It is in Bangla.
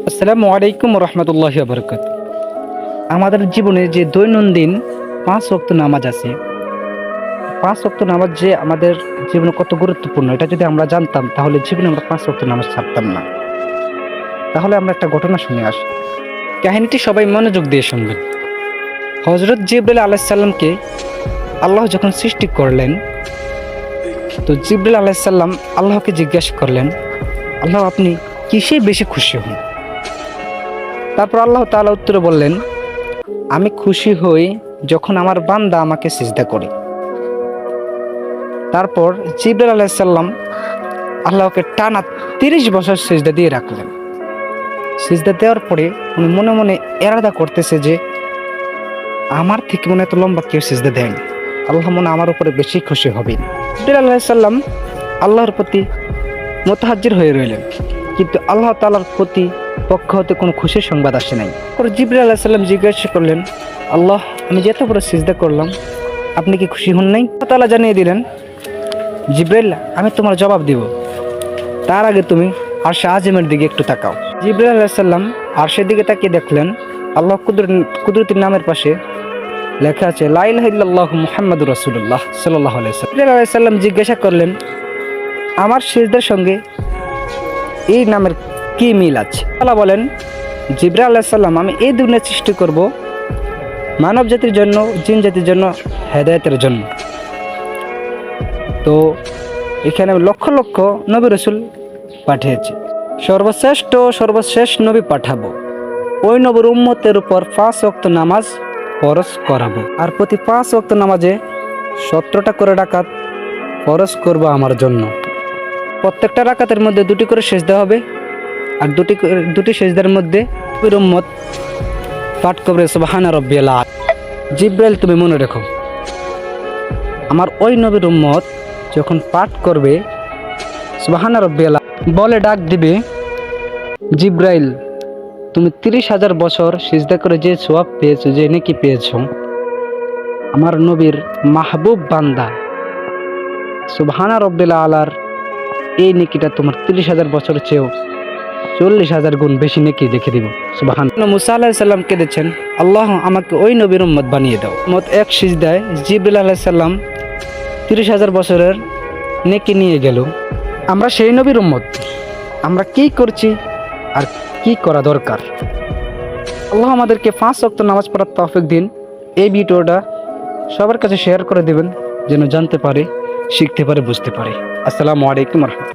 আসসালামু আলাইকুম রহমতুল্লাহি ওয়া বারাকাতুহু। আমাদের জীবনে যে দৈনন্দিন ৫ ওয়াক্ত নামাজ আছে, ৫ ওয়াক্ত নামাজ যে আমাদের জীবনে কত গুরুত্বপূর্ণ এটা যদি আমরা জানতাম তাহলে জীবনে আমরা ৫ ওয়াক্ত নামাজ ছাড়তাম না। তাহলে আমরা একটা ঘটনা শুনে আসি। কাহিনীটি সবাই মনোযোগ দিয়ে শুনবেন। হযরত জিবরাইল আলাইহিস সালামকে আল্লাহ যখন সৃষ্টি করলেন, তো জিবরাইল আলাইহিস সালাম আল্লাহকে জিজ্ঞাসা করলেন, আল্লাহ আপনি কিসে বেশি খুশি হন? তারপর আল্লাহ তাআলা উত্তরে বললেন, আমি খুশি হই যখন আমার বান্দা আমাকে সিজদা করে। তারপর জিবরাইল আলাইহিস সালাম আল্লাহকে টানা ৩০ বছর সিজদা দিয়ে রাখলেন। সিজদা দেওয়ার পরে উনি মনে মনে এরাদা করতেছে যে আমার থেকে মনে এত লম্বা কেউ সিজদা দেয়নি, আল্লাহ মনে আমার উপরে বেশি খুশি হবেন। জিবরাইল আলাইহিস সালাম আল্লাহর প্রতি মুতাহাজ্জির হয়ে রইলেন, কিন্তু আল্লাহ তাআলার প্রতি পক্ষ হতে কোনো খুশির সংবাদ আসে নাই। পরে জিবরাইল আলাইহিস সালাম জিজ্ঞাসা করলেন, আল্লাহ আমি যে এত বড় সিজদা করলাম, আপনি কি খুশি হন নাই? আল্লাহ তাআলা জানিয়ে দিলেন, জিবরাইল আমি তোমার জবাব দিব, তার আগে তুমি আরশে আজিমের দিকে একটু তাকাও। জিবরাইল আলাইহিস সালাম আরশের দিকে তাকিয়ে দেখলেন আল্লাহ কুদরতির নামের পাশে লেখা আছে লা ইলাহা ইল্লাল্লাহু মুহাম্মাদুর রাসূলুল্লাহ সাল্লাল্লাহু আলাইহি ওয়াসাল্লাম। জিবরাইল আলাইহিস সালাম জিজ্ঞাসা করলেন, আমার সিজদার সঙ্গে এই নামের কি মিল আছে? আল্লাহ বলেন, জিবরাইল আলাইহিস সালাম আমি এই দুনিয়া সৃষ্টি করব মানব জাতির জন্য, জিন জাতির জন্য, হেদায়েতের জন্য। তো এখানে লক্ষ লক্ষ নবী রাসূল পাঠিয়েছি, সর্বশেষ নবী পাঠাবো, ওই নবীর উম্মতের উপর ৫ ওয়াক্ত নামাজ ফরজ করাবো, আর প্রতি ৫ ওয়াক্ত নামাজে ১৭টা করে রাকাত ফরজ করব আমার জন্য। প্রত্যেকটা রাকাতের মধ্যে ২টি করে সেজদা হবে, আর দুটি সেজদার মধ্যে নবীর উম্মত পাঠ করবে সুবহানা রাব্বিয়াল আলা। জিবরাইল তুমি মনে রেখো, আমার ওই নবীর উম্মত যখন পাঠ করবে সুবহানা রাব্বিয়াল আলা বলে ডাক দিবে, জিবরাইল তুমি ৩০,০০০ বছর সিজদা করে যে সওয়াব পেয়েছো, যে নেকি পেয়েছো, আমার নবীর মাহবুব বান্দা সুবহানা রাব্বিল আলার এই নেকিটা তোমার ৩০,০০০ বছরের চেয়েও ৪০,০০০ গুণ বেশি নেকি দেখে দিব। সুবহানাল্লাহ। মুসা আলাইহিস সালাম কেঁদেছেন, আল্লাহ আমাকে ওই নবীর উম্মত বানিয়ে দাও। এক সিজদায় জিবরাইল আলাইহিস সালাম ৩০,০০০ বছরের নেকি নিয়ে গেল। আমরা সেই নবীর উম্মত, আমরা কি করছি আর কি করা দরকার? আল্লাহ আমাদেরকে ৫ ওয়াক্ত নামাজ পড়ার তৌফিক দিন। এই ভিডিওটা সবার কাছে শেয়ার করে দেবেন, যেন জানতে পারে, শিখতে পারে, বুঝতে পারে। আসসালামু আলাইকুম ওয়া রাহমাতুল্লাহ।